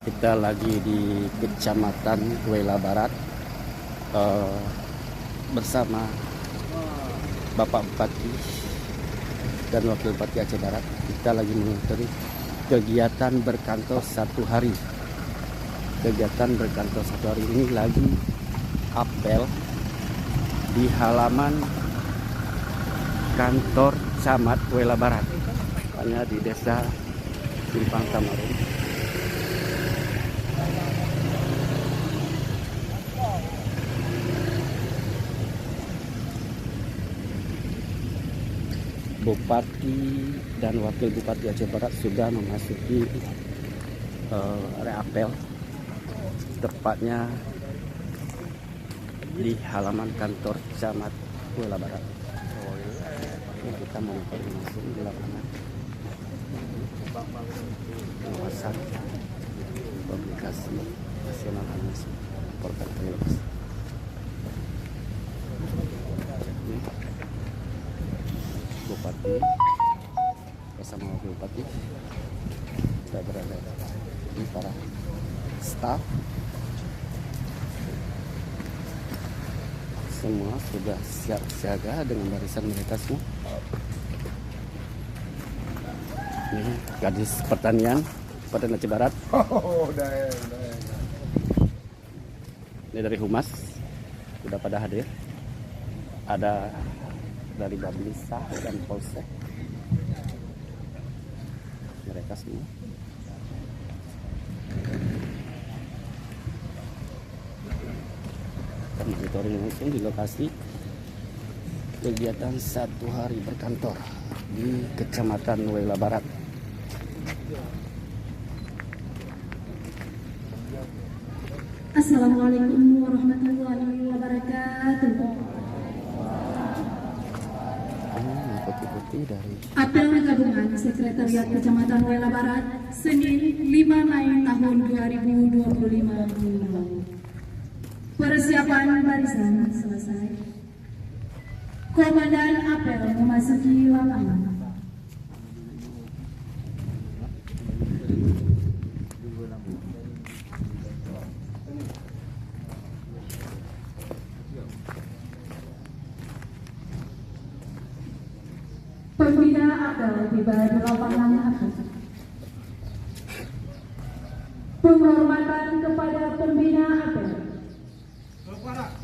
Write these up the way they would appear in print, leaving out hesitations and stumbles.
Kita lagi di Kecamatan Wela Barat bersama Bapak Bupati dan Wakil Bupati Aceh Barat. Kita lagi mengikuti kegiatan berkantor satu hari. Kegiatan berkantor satu hari ini lagi apel di halaman kantor Camat Wela Barat, hanya di Desa Simpang Tamarun. Bupati dan Wakil Bupati Aceh Barat sudah memasuki area apel, tepatnya di halaman kantor Camat Wela Barat. Kita monitor langsung di lapangan pengawasan publikasi nasional langsung portal televisi. Bupati bersama Wakil Bupati sudah berada di para staf, semua sudah siap siaga dengan barisan mereka semua. Ini gadis pertanian Kabupaten Aceh Barat. Ini dari Humas sudah pada hadir. Ada dari Babinsa dan Polsek, mereka semua. Kita monitoring langsung di lokasi kegiatan satu hari berkantor di Kecamatan Wela Barat. Assalamualaikum warahmatullahi wabarakatuh. Putih dari Apel gabungan Sekretariat Kecamatan Wela Barat Senin 5 Mei tahun 2025. Persiapan barisan selesai. Komandan apel memasuki lapangan. Pembina apel tiba di lapangan apel. Penghormatan kepada pembina apel. Kepada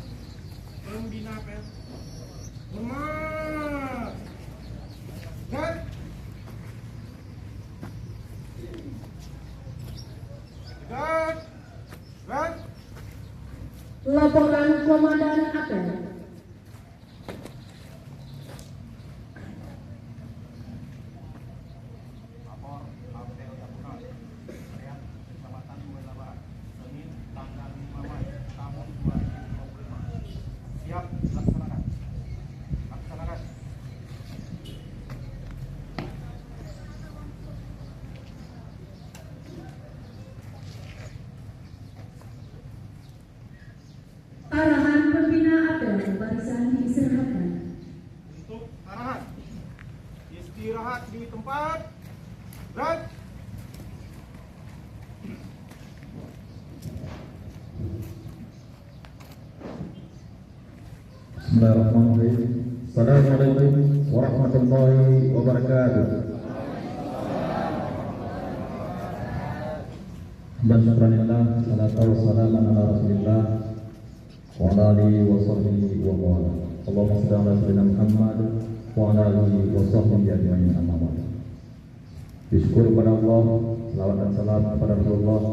pembina apel, hormat. Dan Laporan Komandan apel. siap laksanakan. Arahan pembina apel barisan diistirahatkan. Untuk arahan istirahat di tempat. Dan Bismillahirrahmanirrahim. Assalamualaikum warahmatullahi wabarakatuh. Bismillahirrahmanirrahim. Salatu wassalamu ala Rasulillah wa ala alihi wa sahbihi wa mawala. Allahumma shalli ala sayyidina Muhammad wa ala alihi wa sahbihi ajma'in. Amma ba'd. Syukur kepada Allah, selawat dan salam kepada Rasulullah.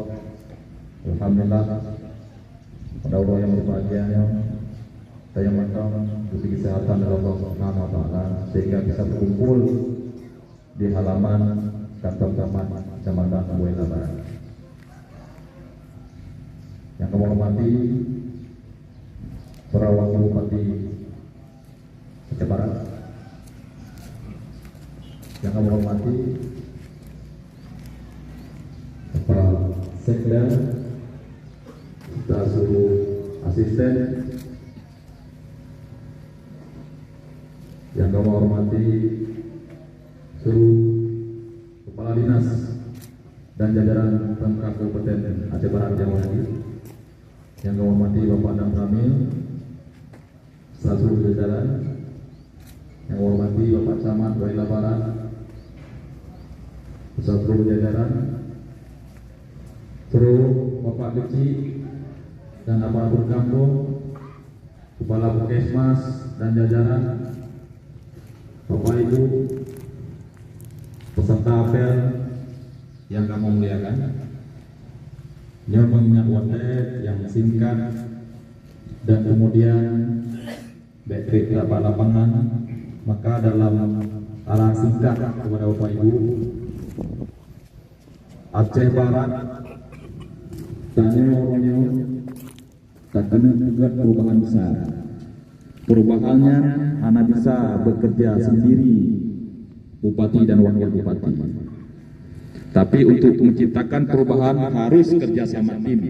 Alhamdulillah, pada Allah yang berbahagia, saya mohon diberi kesehatan dari Allah Subhanahu wa taala sehingga bisa berkumpul di halaman kantor camat Kecamatan Wela Barat. Yang kami hormati para wakil bupati Aceh Barat, yang kami hormati para sekda, seluruh asisten, yang kami hormati seluruh kepala dinas dan jajaran jajaran Pemkab Kabupaten Aceh Barat yang hadir, yang kami hormati Bapak Adam Ramil, seluruh jajaran, yang kami hormati Bapak Camat Waila Barat, seluruh jajaran, seluruh Bapak Kecil dan aparatur kampung, Kepala Puskesmas dan jajaran, Bapak Ibu, peserta apel yang kami muliakan, yang mengingat wadah yang singkat dan kemudian backtrack rapat lapangan, maka dalam arah singkat kepada Bapak Ibu, Aceh Barat tanya tak kena juga perubahan besar. Perubahannya hanya bisa bekerja sendiri bupati dan wakil bupati. Tapi untuk menciptakan perubahan harus kerjasama tim.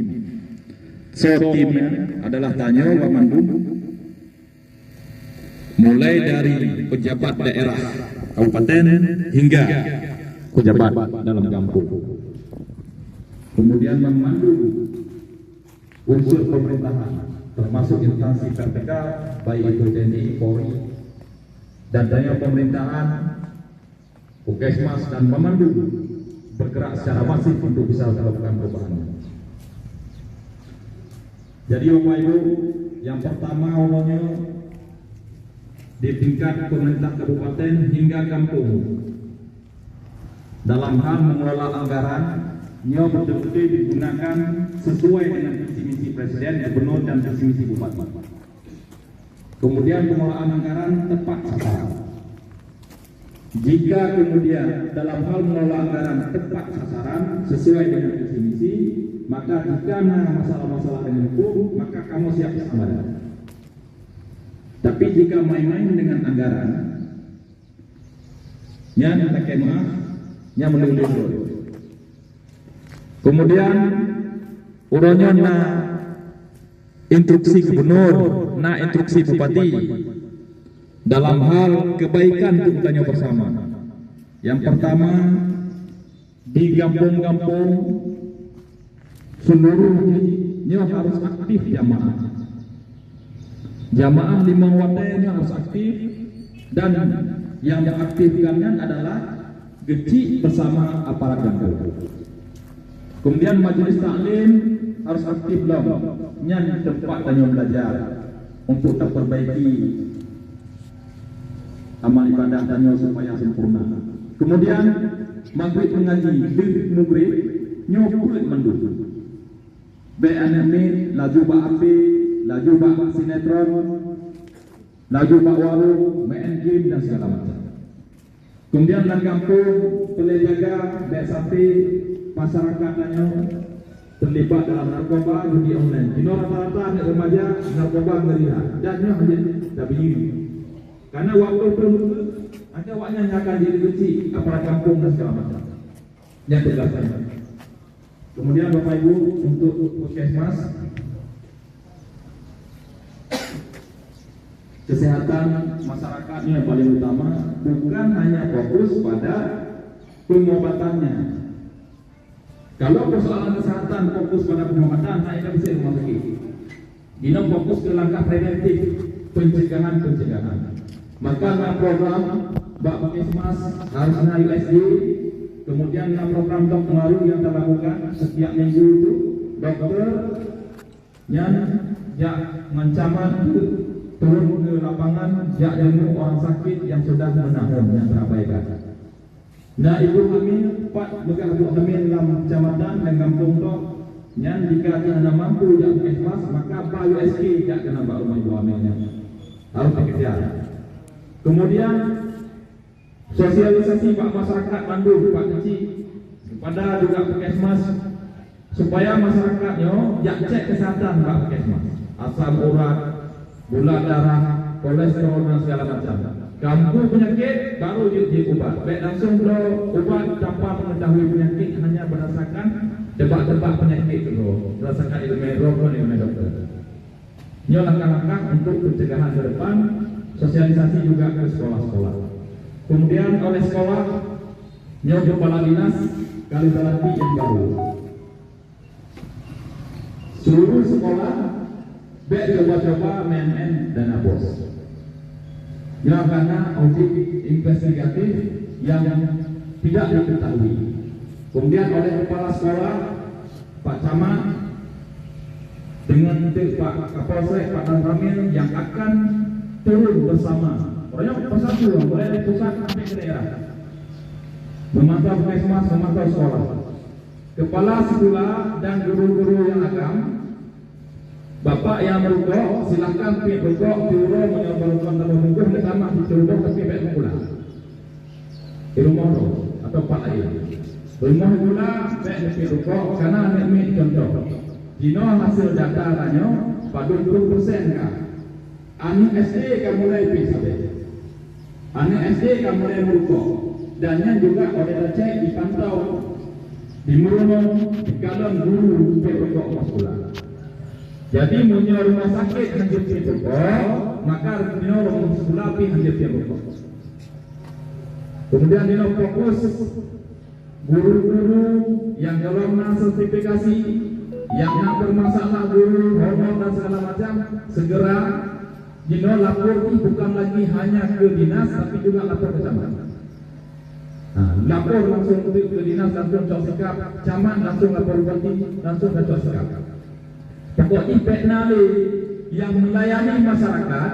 So timnya adalah Tanyo Wamandum, mulai dari pejabat daerah kabupaten hingga pejabat dalam kampung. Kemudian memandu unsur pemerintahan termasuk instansi vertikal baik itu TNI, Polri dan daya pemerintahan, Puskesmas dan memandu bergerak secara masif untuk bisa melakukan perubahan. Jadi Bapak Ibu, yang pertama umumnya di tingkat pemerintah kabupaten hingga kampung dalam hal mengelola anggaran, nyo betul-betul digunakan sesuai dengan visi misi presiden, gubernur dan visi misi bupati. Kemudian pengelolaan anggaran tepat sasaran. Jika kemudian dalam hal mengelola anggaran tepat sasaran sesuai dengan visi misi, maka jika ada masalah-masalah dengan hukum, maka kamu siap sama. Tapi jika main-main dengan anggaran, yang tak maaf, yang menunggu. Kemudian uronya na instruksi gubernur, na instruksi bupati dalam hal kebaikan untuk tanya bersama. Yang pertama, di kampung-kampung seluruhnya harus aktif jamaah. Jamaah lima watanya harus aktif, dan yang diaktifkannya adalah geci bersama aparat kampung. Kemudian majelis taklim harus aktif dong, nyan tempat tanya belajar untuk terperbaiki amal ibadah tanya supaya sempurna. Kemudian maghrib mengaji, maghrib nyokulit mendukung. BNM laju bak api, laju bak sinetron, laju bak warung, main game dan segala macam. Kemudian dan kampung boleh jaga BSAP masyarakatnya terlibat dalam narkoba, judi online. Ini rata-rata anak remaja narkoba ngelihat dan dia menjadi tabiri. Karena waktu itu ada waknya akan jadi kecil aparat kampung dan segala macam. Yang terjelaskan. Kemudian Bapak Ibu untuk Puskesmas, kesehatan masyarakatnya yang paling utama, bukan hanya fokus pada pengobatannya. Kalau persoalan kesehatan fokus pada pengobatan, saya akan bisa rumah sakit. Ini fokus ke langkah preventif, pencegahan. Maka program Mbak Puskesmas harusnya USD. Kemudian program dok baru yang kita lakukan setiap minggu itu dokter yang mencamat turun ke lapangan, jenguk orang sakit yang sudah menahun yang terabaikan. Nah, ibu hamil, Pak bekas ibu hamil dalam kecamatan dan kampung dok, yang jika dia mampu jak Puskesmas, maka Pak USG jak kena Pak rumah ibu hamilnya harus dikejar. Kemudian sosialisasi Pak masyarakat Bandung, Pak Kecil kepada juga Puskesmas supaya masyarakatnya jak cek kesehatan Pak Puskesmas, asam urat, gula darah, kolesterol dan segala macam. Kamu penyakit baru diubat. Baik langsung bro ubat tanpa mengetahui penyakit, hanya berdasarkan tebak-tebak penyakit dulu, berdasarkan ilmu dokter. Ini langkah-langkah untuk pencegahan ke depan, sosialisasi juga ke sekolah-sekolah. Kemudian oleh sekolah, kepala dinas kali terapi yang baru. Seluruh sekolah baik coba-coba main-main dana bos. Ya, karena audit investigatif yang tidak diketahui. Kemudian oleh kepala sekolah, Pak Camat, dengan Pak Kapolsek, Pak Dan Ramil yang akan turun bersama. Pokoknya persatu, mulai dari pusat sampai ke daerah. Memantau puskesmas, memantau sekolah. Kepala sekolah dan guru-guru yang agam, Bapak yang merugok, silakan pergi rugok, diurut, menyobalkan dalam minggu, bersama di rugok, tapi baik pulang. Di rumah lo, atau Pak Ayah. Rumah pula, baik pergi rugok, karena ini contoh. Jino hasil data tanya, pada 20% kah? Anak SD kan mulai pisah. Anak SD kan mulai merugok. Dan yang juga oleh cek dipantau di Merono, di Kalon guru perugok sekolah. Jadi punya rumah sakit hancur perugok, maka punya rumah sekolah pun hancur perugok. Kemudian dia fokus guru-guru yang dalam sertifikasi, yang bermasalah guru, honor dan segala macam, segera Dino lapor bukan lagi hanya ke dinas, tapi juga lapor ke camat. Lapor langsung ke dinas, langsung cok sikap, camat langsung lapor bupati, langsung ke cok sikap. Pokoknya penali yang melayani masyarakat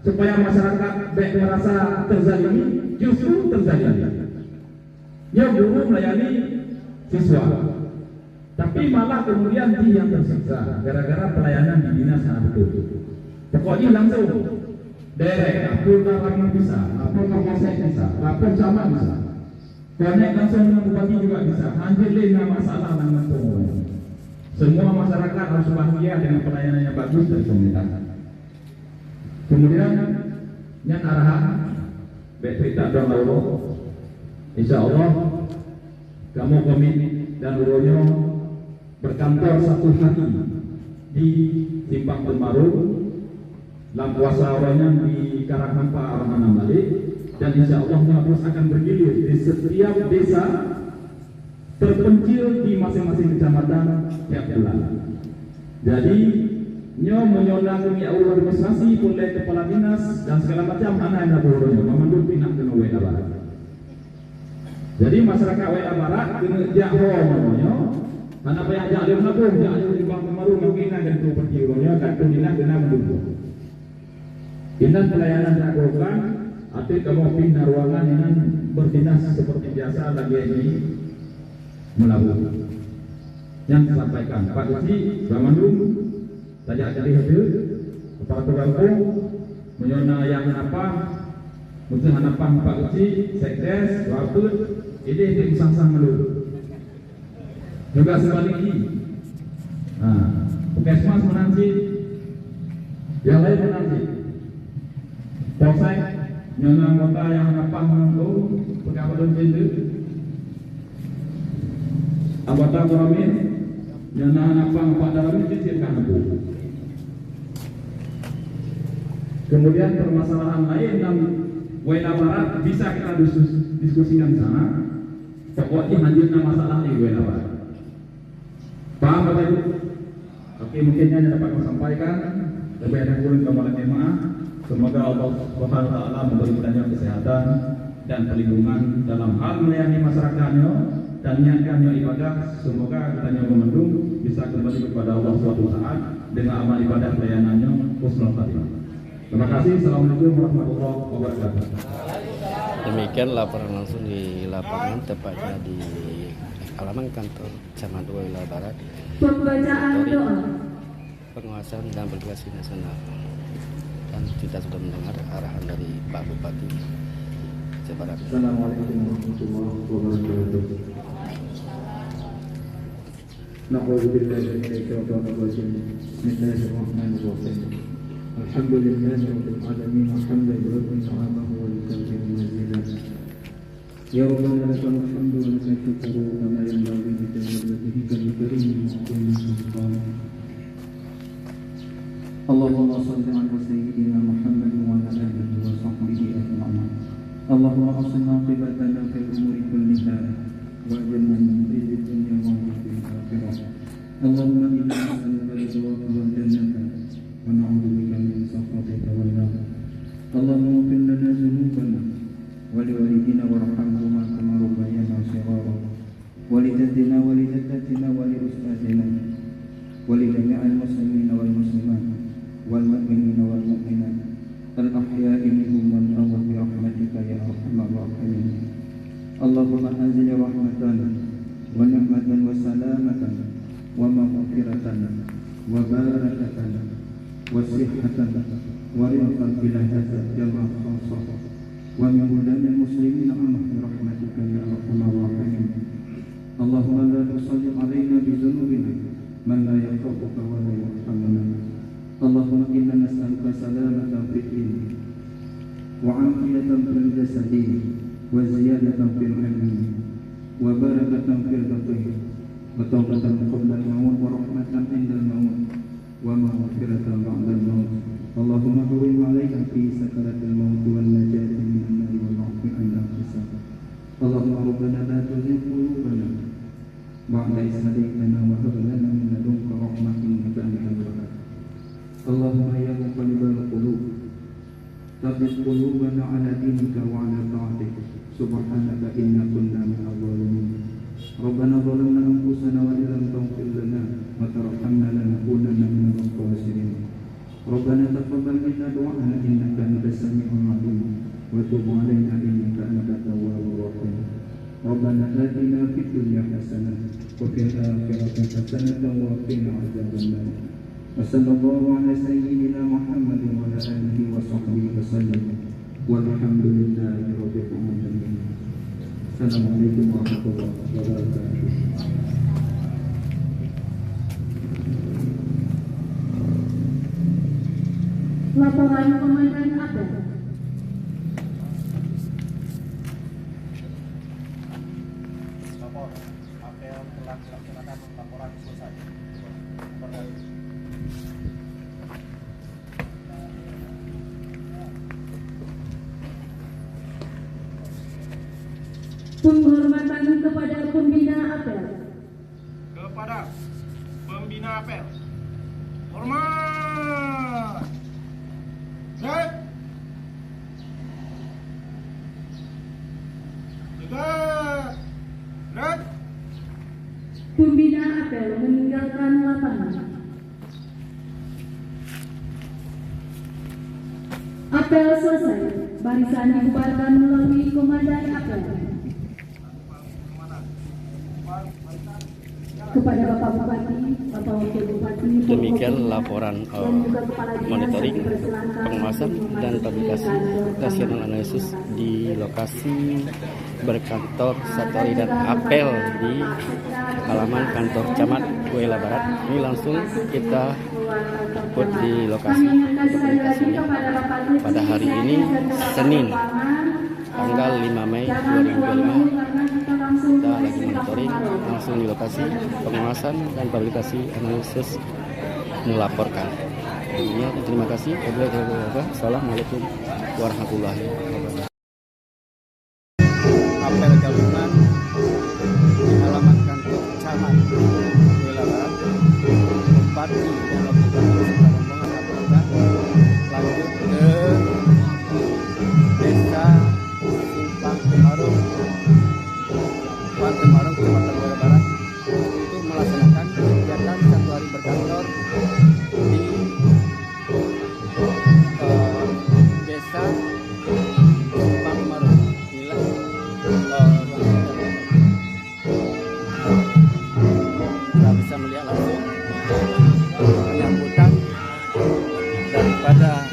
supaya masyarakat baik merasa terzalimi, justru terzalimi. Ya guru melayani siswa, tapi malah kemudian dia yang tersiksa gara-gara pelayanan di dinas sangat betul. Pokoknya langsung direct, lapor ke bisa, lapor ke polsek bisa, lapor camat bisa. Connect langsung dengan bupati juga bisa. Hancurlah masalah dengan semua. Semua masyarakat harus bahagia dengan pelayanan yang bagus dari pemerintah. Kemudian yang arahan baik cerita dong Allah. Insya Allah kamu komit dan urunya berkantor satu hari di Simpang Temaru, Lampuasa orangnya di Karanghampa Armanam balik. Dan insya Allah terus akan bergilir di setiap desa terpencil di masing-masing kecamatan tiap bulan. Jadi nyo menyona kami Allah administrasi oleh kepala dinas dan segala macam anak yang berorangnya memandu pindah ke Weda Barat. Jadi masyarakat Weda Barat kena jauh namanya. Anak yang jauh menabung jauh di Bang Temaru mungkin akan tu pertiurnya kartu dinas kena mendukung. Dinas pelayanan dilakukan. Atau kamu pindah ruangan dengan berdinas seperti biasa lagi ini melakukan. Yang disampaikan Pak Uci, Bamandung, tajak cari hasil, kepala kampung, menyona yang apa, mungkin apa Pak Uci, sekdes, wakil, ini sang-sang melulu. Juga sebaliknya, puskesmas menanti, yang lain menanti, polsek. Yang anggota yang napang menunggu pegawai dan jendu anggota koramil yang napang Pak Dalam diciptakan itu. Kemudian permasalahan lain yang Weda Barat bisa kita diskusikan di sana. Pokoknya hancurnya masalah di Weda Barat. Paham Bapak Ibu? Oke, mungkin hanya dapat saya sampaikan. Lebih ada kurang kembali jemaah. Semoga Allah Subhanahu wa taala memberikannya kesehatan dan perlindungan dalam hal melayani masyarakatnya dan niatkannya ibadah. Semoga kita memendung bisa kembali kepada Allah suatu saat dengan amal ibadah pelayanannya husnul khatimah. Terima kasih. Assalamualaikum warahmatullahi wabarakatuh. Demikian laporan langsung di lapangan tepatnya di halaman kantor Camat Weda Barat. Pembacaan doa. Penguasaan dan Berkreasi Nasional. Dan kita sudah mendengar arahan dari Pak Bupati Aceh Barat. Assalamualaikum warahmatullahi wabarakatuh. Na'udzubillahi minasyaitonir rajim. Bismillahirrahmanirrahim. Alhamdulillahi rabbil alamin. Alhamdulillahi ni'amahu wa lillahi mazida. Ya Rabbana lakal hamdu wa lakal syukru kama yanbaghi li jalalihi wal karim. Allahumma salli ala sayyidina Muhammad wa ala alihi wa sahbihi ajma'in. Allahumma asina aqibatana fil umuri kulliha wa ajilna اللهم إنا نسألك رضاك والجنة ونعوذ بك من سخطك والنار. اللهم اغفر لنا ذنوبنا ولوالدينا وارحمهما كما ربيانا صغارا، ولجدنا ولجدتنا ولأستاذنا ولجميع المسلمين والمسلمات والمؤمنين والمؤمنات الأحياء منهم والأموات برحمتك يا أرحم الراحمين. اللهم أنزل رحمة ونعمة وسلامة ومغفرة وبركة وصحة ورزقا إلى هذا الجمع خاصة ومن بلدان المسلمين عامة برحمتك يا أرحم الراحمين. اللهم لا تسلط علينا بذنوبنا من لا يخافك ولا يرحمنا. اللهم إنا نسألك سلامة في الدين وعافية في الجسد وزيادة في العلم وبركة في الرزق وتوبة قبل الموت ورحمة عند الموت ومغفرة بعد الموت. اللهم هون علينا في سكرة الموت والنجاة من النار والعفو عن الحساب. اللهم ربنا لا تزغ قلوبنا بعد إذ هديتنا وهب لنا من لدنك رحمة إنك أنت الوهاب. اللهم يا مقلب القلوب ثبت قلوبنا على دينك وعلى طاعتك. سبحانك إنا كنا من الظالمين. ربنا ظلمنا أنفسنا وإن لم تغفر لنا وترحمنا لنكونن من الخاسرين. ربنا تقبل منا دعاءنا إنك أنت السميع العليم وتب علينا إنك أنت التواب الرحيم. ربنا آتنا في الدنيا حسنة وفي الآخرة حسنة وقنا عذاب النار. وصلى الله على سيدنا محمد وعلى آله وصحبه وسلم والحمد لله رب العالمين. Assalamualaikum warahmatullahi wabarakatuh. Laporan Komandan Apel. Lapor, apel telah dilaksanakan, laporan selesai. Penghormatan kepada pembina apel. Kepada pembina apel, hormat. Red. Tegak. Red. Pembina apel meninggalkan lapangan. Apel selesai. Barisan dibubarkan melalui komandan apel. Kepada Bapak Bupati, Bapak Wakil Bupati, Demikian laporan monitoring, pengawasan dan publikasi nasional analisis di lokasi berkantor Satori dan apel di halaman kantor Camat Kuala Barat. Ini langsung kita ikut di lokasi publikasinya pada hari ini Senin tanggal 5 Mei 2025. Kita lagi monitoring langsung di lokasi pengawasan dan publikasi analisis melaporkan. Terima kasih. Assalamualaikum warahmatullahi wabarakatuh. Apel gabungan di halaman kantor Camat Kuala Barat, Bupati dan Wakil Bupati rombongan melaporkan lanjut ke Desa Simpang Temarung, Kecamatan Kuala Barat untuk melaksanakan kegiatan satu hari berkantor di Desa Simpang Temarung. Inilah kita bisa melihat langsung penyambutan daripada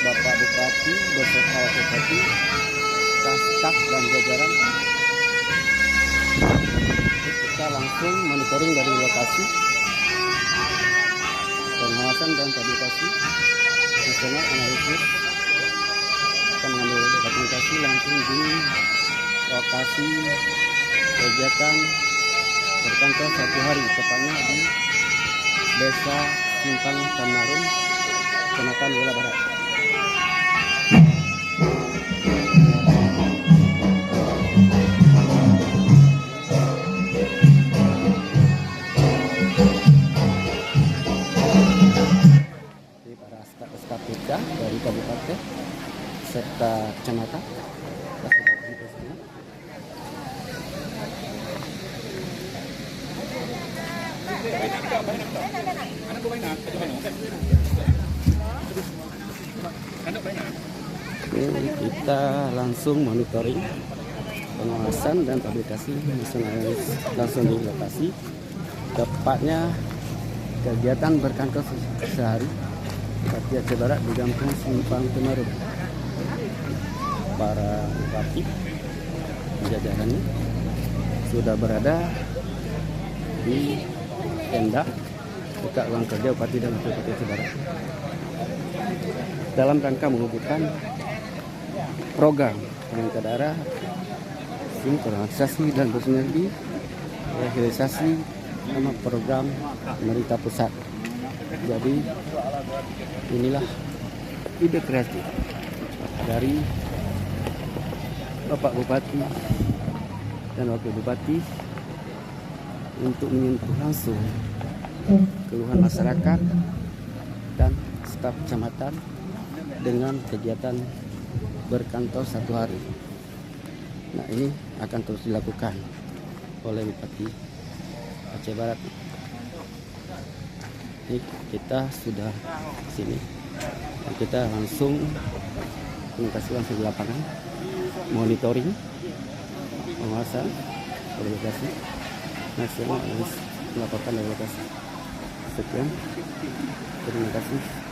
Bapak Bupati beserta Wakil Bupati, staf dan jajaran. Kita langsung monitoring dari lokasi pengawasan dan publikasi nasional analisis. Kita mengambil dokumentasi langsung di lokasi kegiatan berkantor satu hari, tepatnya di Desa Simpang Temarung, Kecamatan Kuala Barat. kecamatan. Kita sudah pergi ke sana. Ini kita langsung monitoring pengawasan dan publikasi nasionalis langsung di lokasi, tepatnya kegiatan berkantor sehari Bupati Aceh Barat di Kampung Simpang Temaruk. Para bupati jajarannya sudah berada di tenda dekat ruang kerja Bupati dan Wakil Bupati Aceh Barat dalam rangka mengukuhkan program pemerintah daerah sinkronisasi dan bersinergi realisasi nama program pemerintah pusat. Jadi inilah ide kreatif dari Bapak Bupati dan Wakil Bupati untuk menyentuh langsung keluhan masyarakat dan staf kecamatan dengan kegiatan berkantor satu hari. Nah, ini akan terus dilakukan oleh Bupati Aceh Barat. Ini kita sudah sini dan kita langsung komunikasi langsung di lapangan, monitoring, pengawasan, komunikasi nasional melaporkan dari lokasi. Sekian, terima kasih.